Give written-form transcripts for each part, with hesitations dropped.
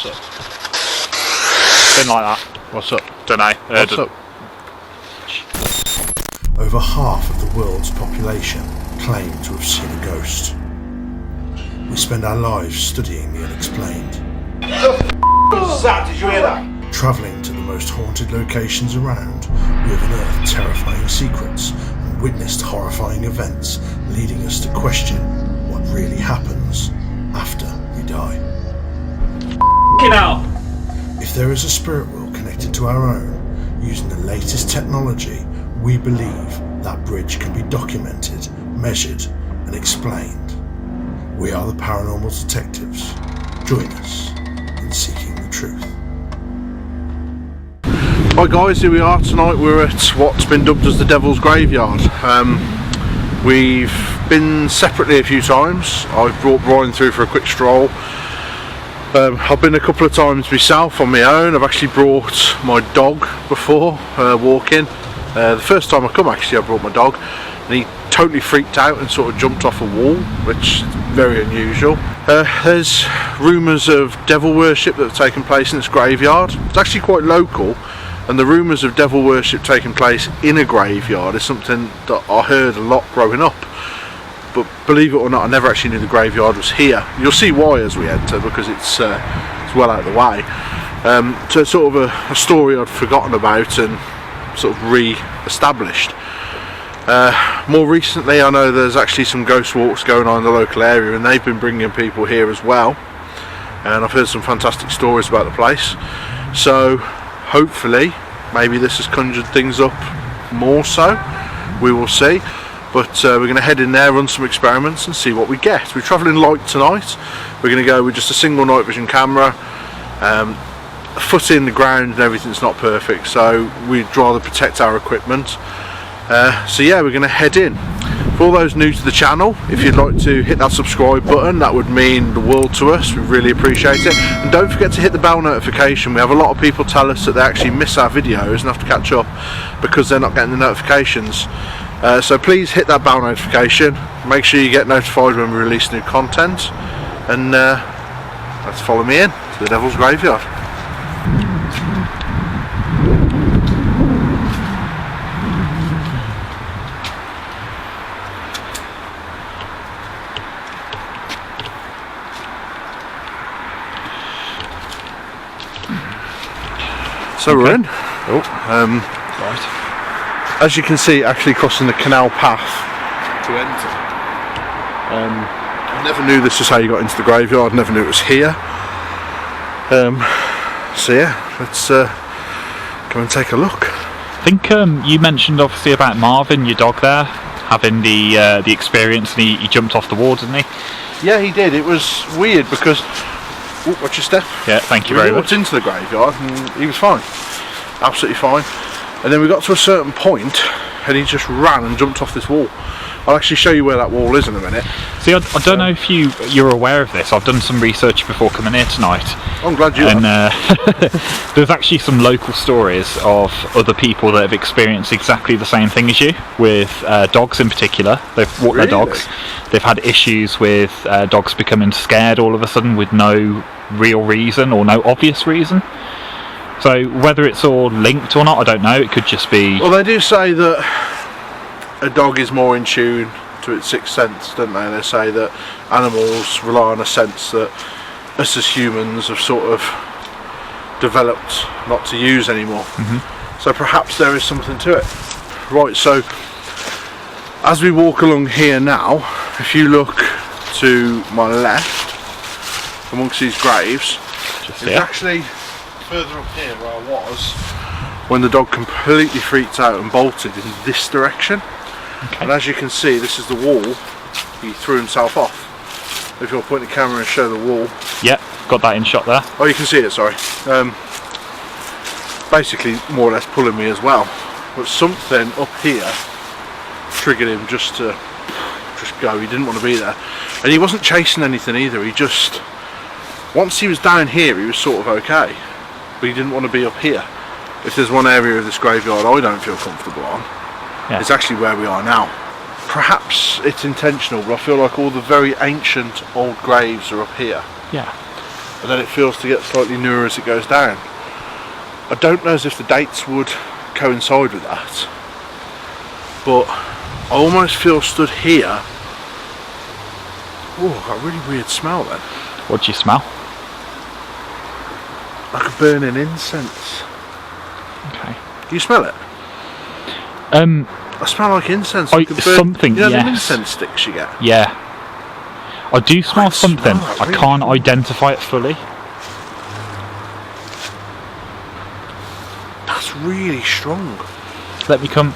What's up? Been like that. What's up? Dunno. What's up? Over half of the world's population claim to have seen a ghost. We spend our lives studying the unexplained. What's that? Did you hear that? Travelling to the most haunted locations around, we have unearthed terrifying secrets and witnessed horrifying events, leading us to question what really happens after we die. Get out! If there is a spirit world connected to our own, using the latest technology, we believe that bridge can be documented, measured, and explained. We are the Paranormal Detectives. Join us in seeking the truth. Hi guys, here we are tonight. We're at what's been dubbed as the Devil's Graveyard. We've been separately a few times. I've brought Brian through for a quick stroll. I've been a couple of times myself on my own. I've actually brought my dog before, walking. The first time I come actually I brought my dog and he totally freaked out and sort of jumped off a wall, which is very unusual. There's rumours of devil worship that have taken place in this graveyard. It's actually quite local, and the rumours of devil worship taking place in a graveyard is something that I heard a lot growing up. But believe it or not, I never actually knew the graveyard was here. You'll see why as we enter, because it's well out of the way. So it's sort of a story I'd forgotten about and sort of re-established. More recently, I know there's actually some ghost walks going on in the local area, and they've been bringing people here as well. And I've heard some fantastic stories about the place. So hopefully, maybe this has conjured things up more so. We will see. But we're going to head in there, run some experiments and see what we get. We're travelling light tonight. We're going to go with just a single night vision camera. A foot in the ground and everything's not perfect, so we'd rather protect our equipment. So yeah, we're going to head in. For all those new to the channel, if you'd like to hit that subscribe button, that would mean the world to us. We really appreciate it. And don't forget to hit the bell notification. We have a lot of people tell us that they actually miss our videos and have to catch up because they're not getting the notifications. So please hit that bell notification. Make sure you get notified when we release new content. And let's follow me in to the Devil's Graveyard. So we're in. Right. As you can see, actually crossing the canal path to enter. I never knew this was how you got into the graveyard. Never knew it was here. So yeah, let's go and take a look. I think you mentioned obviously about Marvin, your dog there, having the experience, and he jumped off the wall, didn't he? Yeah, he did. It was weird because... Ooh, watch your step. Yeah, thank you very much. We walked into the graveyard and he was fine. Absolutely fine. And then we got to a certain point and he just ran and jumped off this wall. I'll actually show you where that wall is in a minute. See, I don't know if you're aware of this. I've done some research before coming here tonight. I'm glad you are. There's actually some local stories of other people that have experienced exactly the same thing as you, with dogs in particular. They've walked their dogs. They've had issues with dogs becoming scared all of a sudden with no real reason or no obvious reason. So whether it's all linked or not, I don't know. It could just be... Well, they do say that a dog is more in tune to its sixth sense, don't they? They say that animals rely on a sense that us as humans have sort of developed not to use anymore. So perhaps there is something to it. Right, so as we walk along here now, if you look to my left amongst these graves, it's actually further up here where I was when the dog completely freaked out and bolted in this direction. Okay. And as you can see, this is the wall he threw himself off. If you'll point the camera and show the wall. Yep, got that in shot there. Oh, you can see it, sorry. Basically more or less pulling me as well. But something up here triggered him just to go. He didn't want to be there. And he wasn't chasing anything either. He just, once he was down here, he was sort of okay. But he didn't want to be up here. If there's one area of this graveyard I don't feel comfortable on, it's actually where we are now. Perhaps it's intentional, but I feel like all the very ancient old graves are up here. Yeah. and then it feels to get slightly newer as it goes down. I don't know as if the dates would coincide with that, but I almost feel stood here. Oh, got a really weird smell then. What do you smell? Like a burning incense. Okay. Do you smell it? I smell like incense. Like something, you know, yes. them incense sticks you get? Yeah. I do smell something. Smell that, I can't identify it fully. That's really strong. Let me come.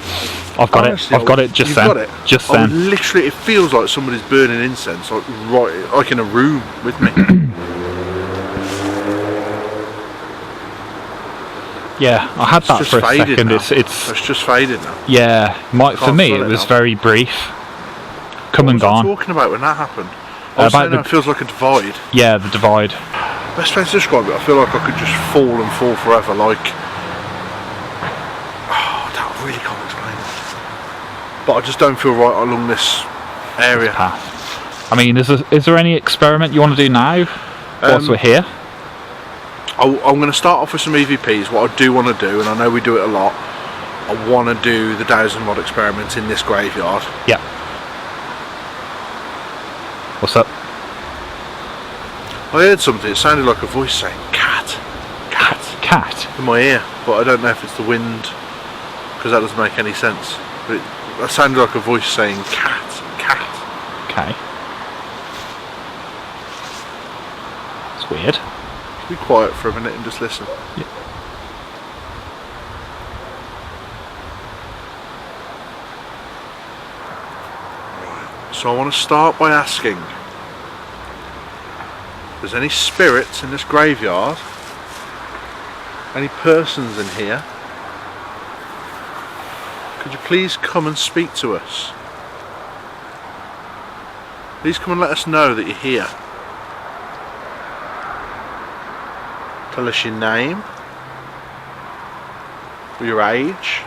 I've got Honestly, it. I've got it just you've then. Got it? Just I would then. literally, it feels like somebody's burning incense, like right, like in a room with me. Yeah, I had that just for a faded second. now. It's just faded now. yeah. For Can't me, smell it it was now. very brief. Come and What was I gone. talking about when that happened? I was About saying the- how it feels like a divide. Yeah, the divide. Best way to describe it, I feel like I could just fall and fall forever, like... Oh, that really can't explain it. But I just don't feel right along this area. Path. I mean, is there any experiment you want to do now? Whilst we're here? I'm going to start off with some EVPs. What I do want to do, and I know we do it a lot, I want to do the 1000 mod experiment in this graveyard. Yeah. What's up? I heard something, it sounded like a voice saying cat, cat, Cat. in my ear, but I don't know if it's the wind, because that doesn't make any sense. But it sounded like a voice saying cat, cat. Okay. It's weird. Be quiet for a minute and just listen. Yeah. So I want to start by asking, if there's any spirits in this graveyard, any persons in here, could you please come and speak to us? Please come and let us know that you're here. Tell us your name, your age,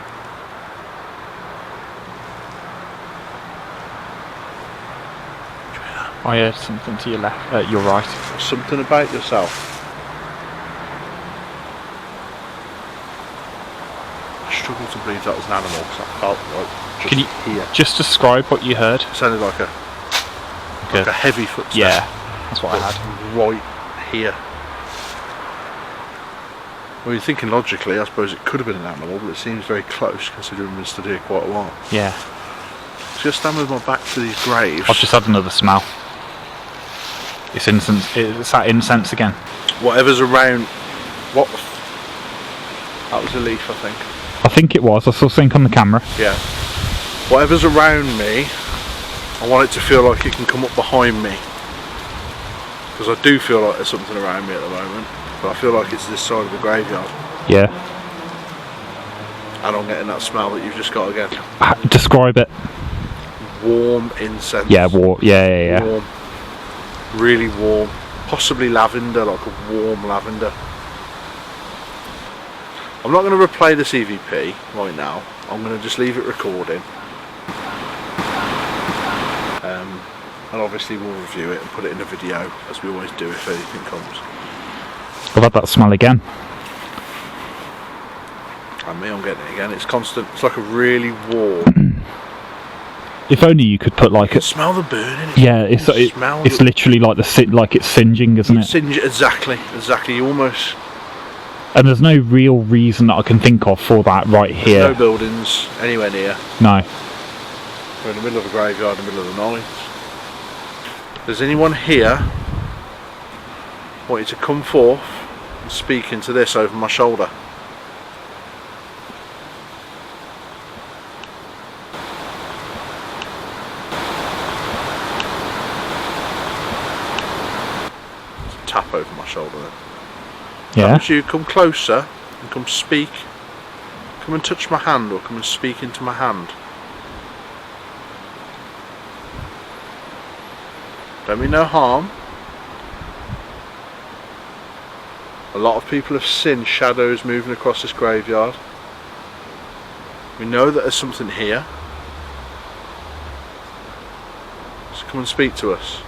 I heard something to your left, your right. something about yourself. I struggle to believe that was an animal because I felt like just Can you here. just describe what you heard? It sounded like a heavy footstep. Yeah, that's what I But had. right here. Well, you're thinking logically, I suppose it could have been an animal, but it seems very close considering we've been stood here quite a while. Yeah. Just stand with my back to these graves. I've just had another smell. It's incense. It's that incense again. Whatever's around. What? That was a leaf, I think. I think it was. I saw something on the camera. Yeah. Whatever's around me, I want it to feel like it can come up behind me. Because I do feel like there's something around me at the moment. But I feel like it's this side of the graveyard. Yeah. And I'm getting that smell that you've just got again. Describe it. Warm incense. Yeah. Yeah. Warm. Really warm. Possibly lavender, like a warm lavender. I'm not going to replay this EVP right now. I'm going to just leave it recording. And obviously we'll review it and put it in a video, as we always do if anything comes. I've had that smell again. And me, I'm getting it again. It's constant. It's like a really warm. If only you could put like You a. can smell the burning. Yeah, it's literally like like it's singeing, isn't it? Exactly. You almost. And there's no real reason that I can think of for that right here. No buildings anywhere near. No. We're in the middle of a graveyard, in the middle of the night. If there's anyone here, I want you to come forth and speak into this over my shoulder. Tap over my shoulder then. Yeah. Once you come closer and come speak, come and touch my hand or come and speak into my hand. Don't mean no harm. A lot of people have seen shadows moving across this graveyard. We know that there's something here. So come and speak to us.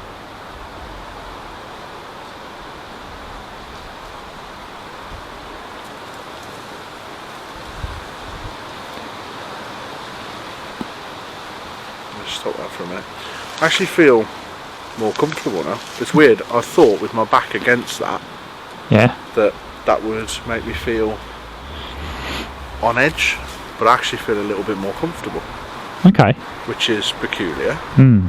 stop that for a minute. I actually feel more comfortable now. It's weird. I thought with my back against that, Yeah. that would make me feel on edge, but I actually feel a little bit more comfortable, Okay. which is peculiar. Hmm.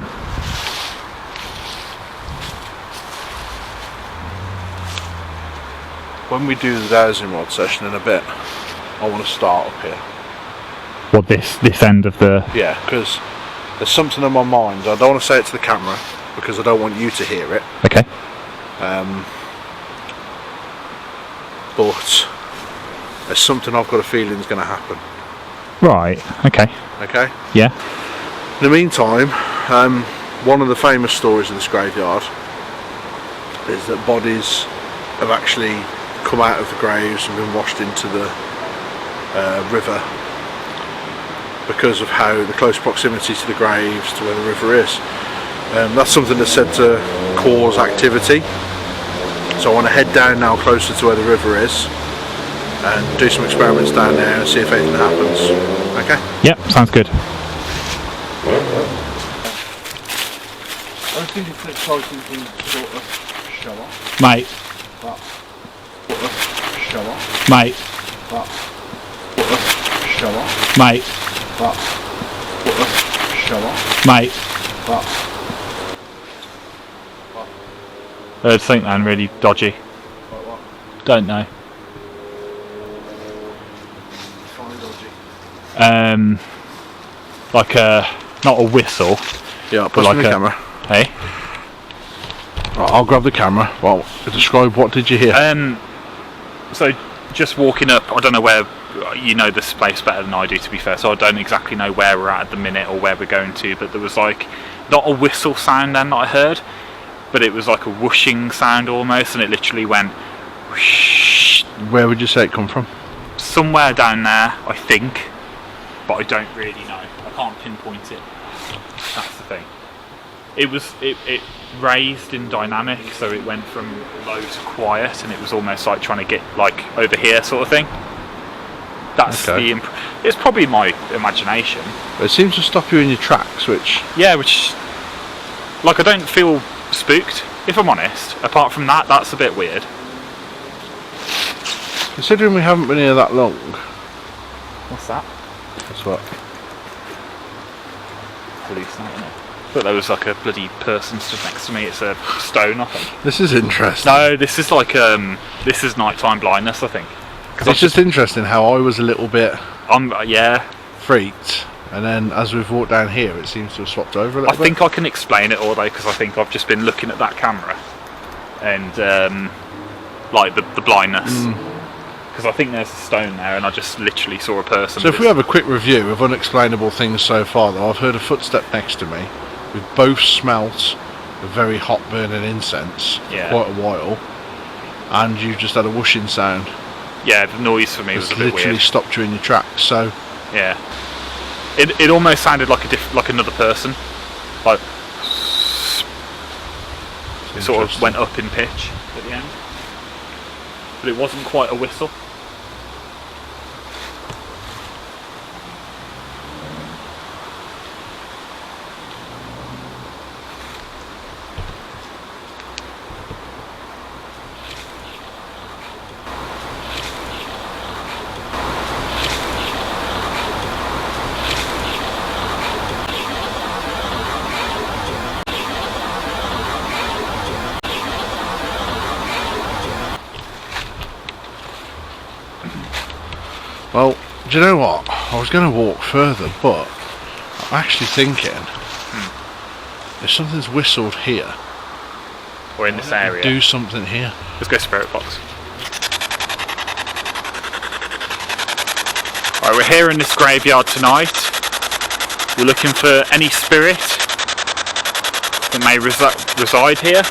When we do the dowsing rod session in a bit, I want to start up here. What, this end of the... Yeah, because there's something on my mind. I don't want to say it to the camera because I don't want you to hear it. Okay. But there's something I've got a feeling is going to happen. Right. Okay. Okay? Yeah. In the meantime, one of the famous stories of this graveyard is that bodies have actually come out of the graves and been washed into the river because of how the close proximity to the graves to where the river is. That's something that's said to cause activity. So I want to head down now closer to where the river is and do some experiments down there and see if anything happens. Okay? Yep, sounds good. I think it's an exciting thing to sort of show off. Mate. Show off. Mate. Show off. Mate. Show off. Mate. I think man, really dodgy. Don't know. Like a, not a whistle. Yeah, but put like the a camera. Hey. Right, I'll grab the camera. Well, describe what did you hear? So just walking up, I don't know where, you know this place better than I do to be fair, so I don't exactly know where we're at the minute or where we're going to, but there was like, not a whistle sound then that I heard, but it was like a whooshing sound almost, and it literally went whoosh. Where would you say it come from? Somewhere down there, I think, but I don't really know. I can't pinpoint it. That's the thing. It raised in dynamic, so it went from low to quiet, and it was almost like trying to get like over here sort of thing. That's okay. It's probably my imagination. It seems to stop you in your tracks, which... Yeah, which... Like, I don't feel spooked, if I'm honest. Apart from that, that's a bit weird. Considering we haven't been here that long... What's that? That's what? Hallucinating it. I thought there was like a bloody person stood next to me. It's a stone, I think. This is interesting. No, this is like, this is nighttime blindness, I think. It's just interesting how I was a little bit... yeah. freaked, and then as we've walked down here it seems to have swapped over a little bit. I think I can explain it all though, because I think I've just been looking at that camera and like the blindness, because I think there's a stone there and I just literally saw a person. So if we have a quick review of unexplainable things so far though, I've heard a footstep next to me. We've both smelt a very hot burning incense for quite a while, and you've just had a whooshing sound. Yeah, the noise for me was a bit weird. Literally stopped you in your tracks. So yeah, it almost sounded like like another person, like it sort of went up in pitch at the end, but it wasn't quite a whistle. well, do you know what? I was going to walk further, but I'm actually thinking if something's whistled here, Or in this area. do something here. Let's go spirit box. Alright, we're here in this graveyard tonight. We're looking for any spirit that may reside here.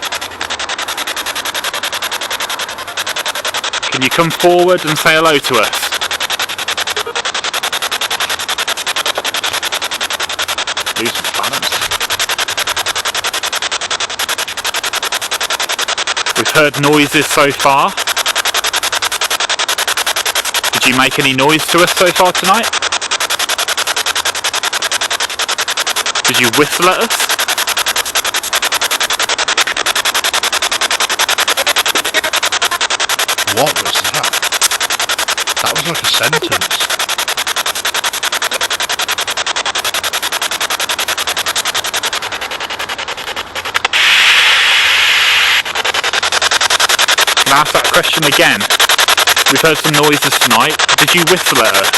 Can you come forward and say hello to us? Losing balance. We've heard noises so far. Did you make any noise to us so far tonight? Did you whistle at us? What was that? That was like a sentence. Can I ask that question again? We've heard some noises tonight. Did you whistle at us?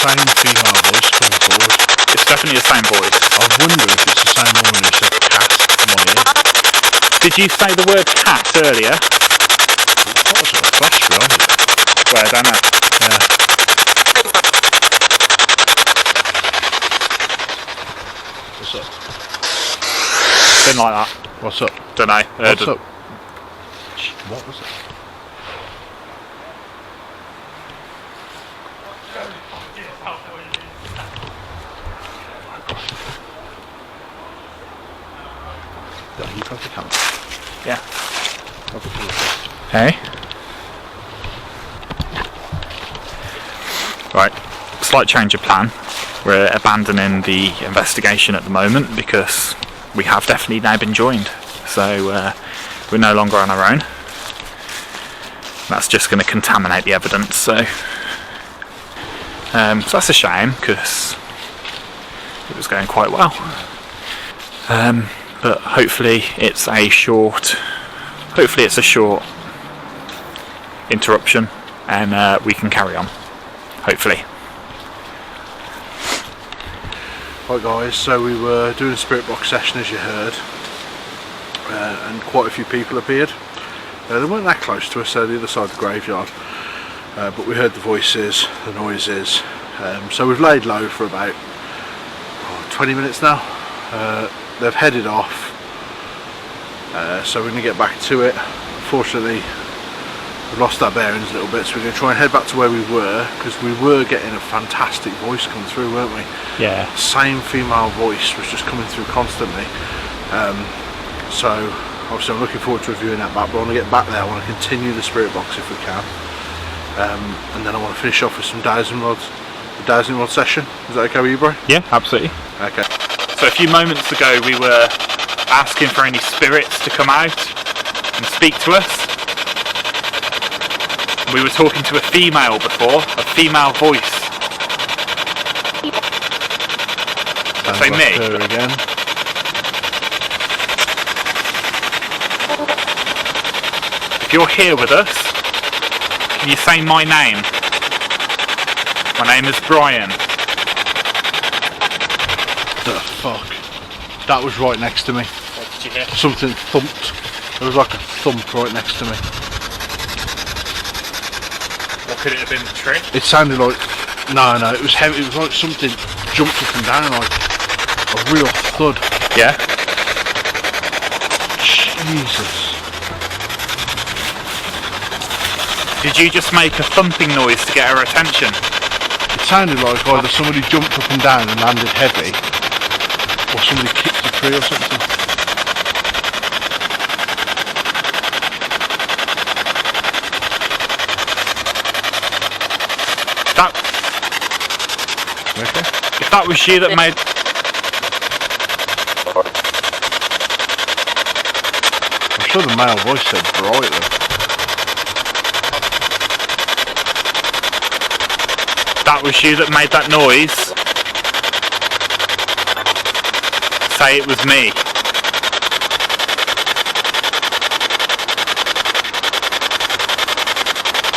Same female voice coming forward. It's definitely the same voice. I wonder if it's the same woman who said cat in my ear. Did you say the word cat earlier? What was it? A flash behind it? Well, I don't know. Yeah. What's up? Been like that. What's up? Don't know. What's up? What was it? Yeah, you got the camera. Yeah. I'll put you first. Hey. Right. Slight change of plan. We're abandoning the investigation at the moment because we have definitely now been joined. So we're no longer on our own. That's just going to contaminate the evidence. So that's a shame because it was going quite well. But hopefully it's a short interruption and we can carry on. Hopefully. Right guys, so we were doing a spirit box session as you heard, and quite a few people appeared. They weren't that close to us, they're the other side of the graveyard, but we heard the voices, the noises, so we've laid low for about 20 minutes now. They've headed off, so we're going to get back to it. Unfortunately we've lost our bearings a little bit, so we're going to try and head back to where we were, because we were getting a fantastic voice come through, weren't we? Yeah. Same female voice was just coming through constantly. So obviously I'm looking forward to reviewing that back, but I want to get back there. I want to continue the spirit box if we can, and then I want to finish off with some dowsing rods, the dowsing rod session. Is that okay with you, bro? Yeah, absolutely. Okay. So a few moments ago we were asking for any spirits to come out and speak to us. We were talking to a female before, a female voice. Sounds Say like me. her again. If you're here with us, can you say my name? My name is Brian. The fuck? That was right next to me. What did you hear? Something thumped. There was like a thump right next to me. What could it have been? The tree? It sounded like, no, it was heavy. It was like something jumped up and down, like a real thud. Yeah. Jesus. Did you just make a thumping noise to get her attention? It sounded like either somebody jumped up and down and landed heavy, or somebody kicked a tree or something. Okay. If that was you that made... I'm sure the male voice said bright though. That was you that made that noise, say it was me.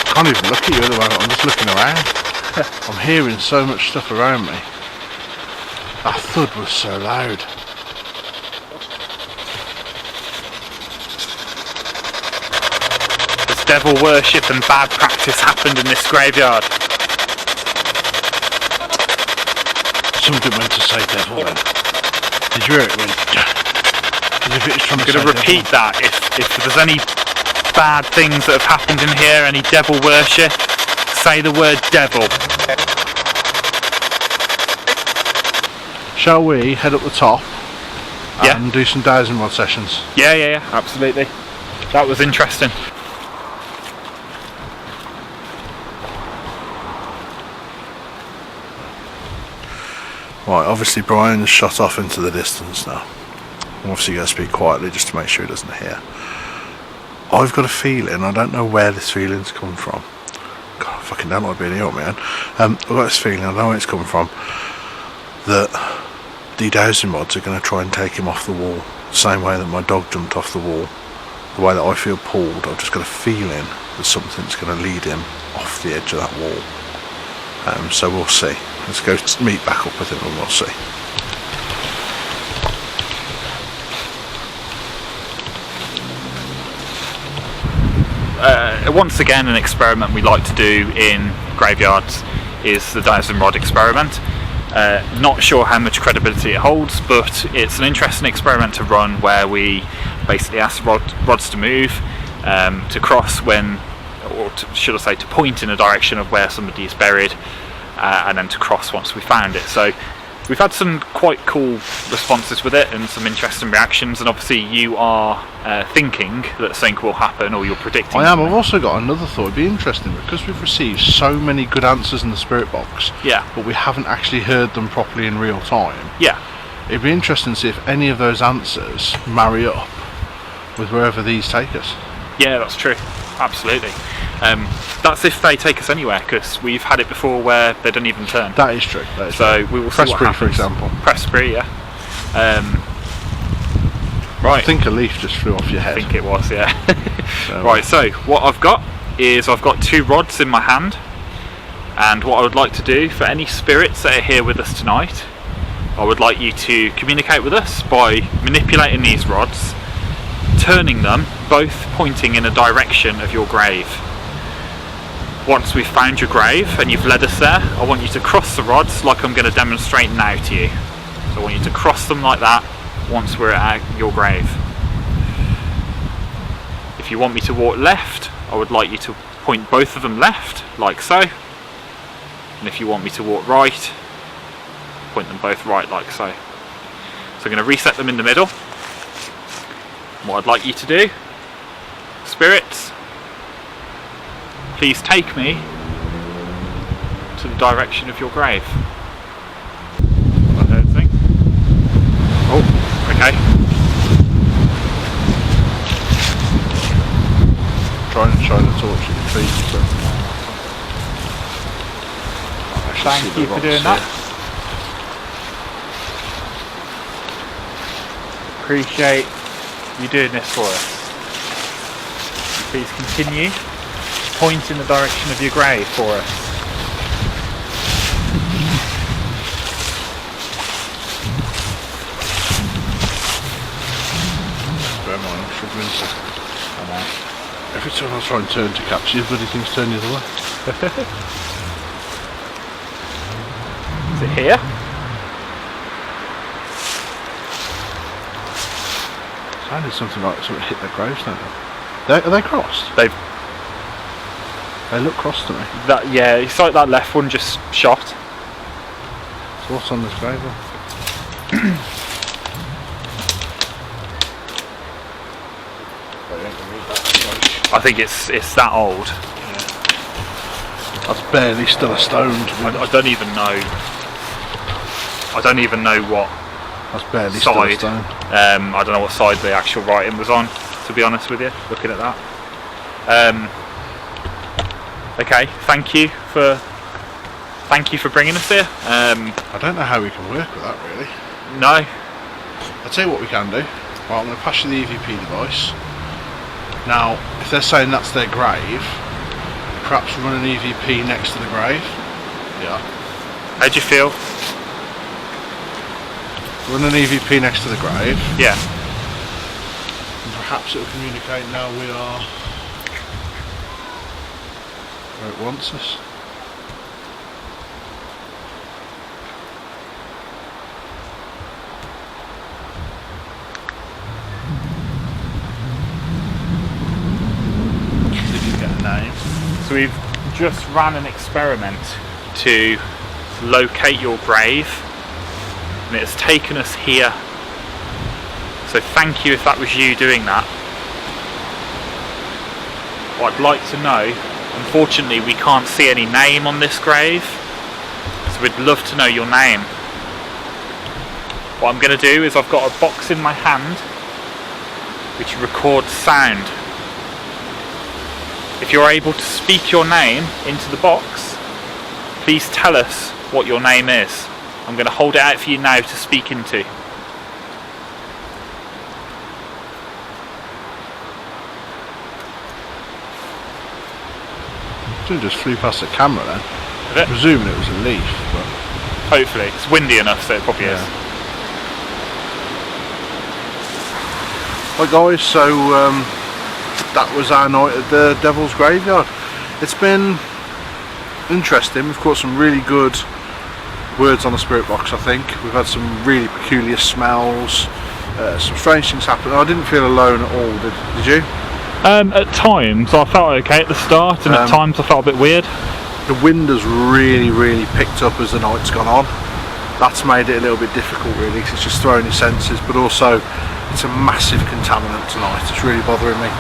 I can't even look at you at the moment, I'm just looking around. I'm hearing so much stuff around me. That thud was so loud. There's devil worship and bad practice happened in this graveyard. Something went to say devil then. Did you hear it? It went, as if it was trying I'm to going say to repeat devil. that. If there's any bad things that have happened in here, any devil worship, say the word devil. Shall we head up the top and do some dowsing rod sessions. Yeah, absolutely. That was interesting. Right, obviously Brian's shot off into the distance now. I'm obviously going to speak quietly just to make sure he doesn't hear. I've got a feeling, I don't know where this feeling's come from. God, I fucking don't like being here, man. I've got this feeling, I know where it's coming from, that the dowsing rods are going to try and take him off the wall. Same way that my dog jumped off the wall. The way that I feel pulled, I've just got a feeling that something's going to lead him off the edge of that wall. So we'll see. Let's go meet back up with him and we'll see. Once again, an experiment we like to do in graveyards is the dowsing rod experiment. Not sure how much credibility it holds, but it's an interesting experiment to run where we basically ask rods to move, to cross when, or should I say to point in a direction of where somebody is buried, and then to cross once we found it. So we've had some quite cool responses with it and some interesting reactions, and obviously you are thinking that something will happen, or you're predicting. I am. I've also got another thought. It'd be interesting because we've received so many good answers in the spirit box, but we haven't actually heard them properly in real time. It'd be interesting to see if any of those answers marry up with wherever these take us. Yeah, that's true. Absolutely. That's if they take us anywhere, because we've had it before where they don't even turn. That is true. That is so true. We will see what happens. For example. Pressbury, yeah. Right. I think a leaf just flew off your head. I think it was, yeah. Right, so what I've got is I've got 2 rods in my hand, and what I would like to do for any spirits that are here with us tonight, I would like you to communicate with us by manipulating these rods, turning them, both pointing in a direction of your grave. Once we've found your grave and you've led us there, I want you to cross the rods like I'm going to demonstrate now to you. So I want you to cross them like that once we're at your grave. If you want me to walk left, I would like you to point both of them left, like so. And if you want me to walk right, point them both right, like so. So I'm going to reset them in the middle. What I'd like you to do, spirits, please take me to the direction of your grave. I don't think. Oh, okay. Trying to shine the torch at your feet. So thank you for doing that. Appreciate you doing this for us. Please continue to point in the direction of your grave for us. Bear in mind, I'm struggling to. Every time I try and turn to catch you, bloody things turn the other way. Is it here? Sounded something like something hit their gravestone. Are they crossed? They look crossed to me. That, yeah, it's like that left one just shot. So what's on this grave? I think it's that old. Yeah. That's barely still a stone. I don't even know. I don't even know what. That's barely side. Still a stone. I don't know what side the actual writing was on, to be honest with you, looking at that. Okay, thank you for bringing us here. I don't know how we can work with that really. No. I'll tell you what we can do. Right, I'm going to pass you the EVP device. Now, if they're saying that's their grave, perhaps run an EVP next to the grave. Yeah. How do you feel? Run an EVP next to the grave. Yeah. And perhaps it will communicate now we are where it wants us. See if you can get a name. So we've just ran an experiment to locate your grave, and it's taken us here So thank you if that was you doing that. What I'd like to know, unfortunately we can't see any name on this grave, so we'd love to know your name. What I'm going to do is I've got a box in my hand which records sound. If you're able to speak your name into the box, please tell us what your name is. I'm going to hold it out for you now to speak into. It just flew past the camera then. Is it? Presuming it was a leaf, but Hopefully. It's windy enough so it probably is. Right guys, so that was our night at the Devil's Graveyard. It's been interesting. We've caught some really good words on the spirit box, I think. We've had some really peculiar smells, some strange things happen. I didn't feel alone at all, did you? At times I felt okay at the start, and at times I felt a bit weird. The wind has really picked up as the night's gone on. That's made it a little bit difficult really, because it's just throwing your senses, but also it's a massive contaminant tonight. It's really bothering me.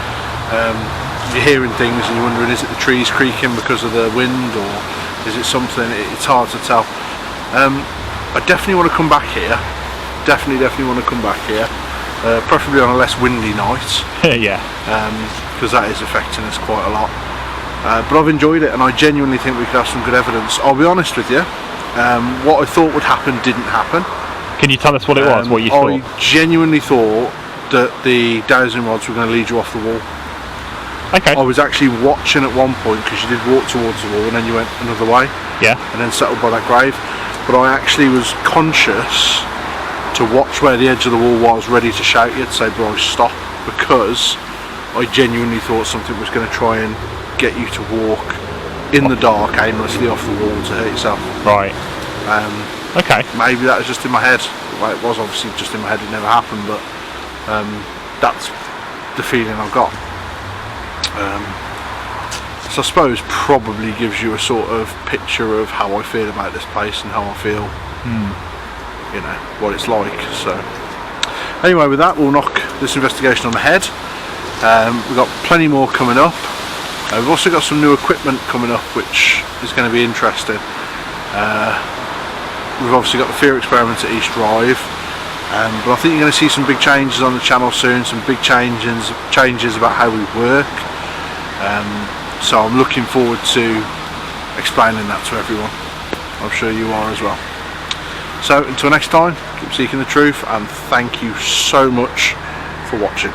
You're hearing things and you're wondering, is it the trees creaking because of the wind, or is it something? It's hard to tell. I definitely want to come back here. Definitely want to come back here. Preferably on a less windy night. Yeah. Because that is affecting us quite a lot. But I've enjoyed it, and I genuinely think we could have some good evidence. I'll be honest with you. What I thought would happen didn't happen. Can you tell us what it was? What you thought? I genuinely thought that the dowsing rods were going to lead you off the wall. Okay. I was actually watching at one point, because you did walk towards the wall and then you went another way. Yeah. And then settled by that grave. But I actually was conscious to watch where the edge of the wall was, ready to shout you to say, Bryce, stop, because I genuinely thought something was going to try and get you to walk in the dark aimlessly off the wall to hurt yourself. Right. Okay. Maybe that was just in my head. Well, it was obviously just in my head, it never happened, but that's the feeling I've got. So I suppose probably gives you a sort of picture of how I feel about this place and how I feel, you know, what it's like. So anyway, with that we'll knock this investigation on the head. We've got plenty more coming up. We've also got some new equipment coming up which is going to be interesting. We've obviously got the fear experiments at East Drive, but I think you're going to see some big changes on the channel soon, some big changes about how we work. So I'm looking forward to explaining that to everyone. I'm sure you are as well. So until next time, keep seeking the truth, and thank you so much for watching.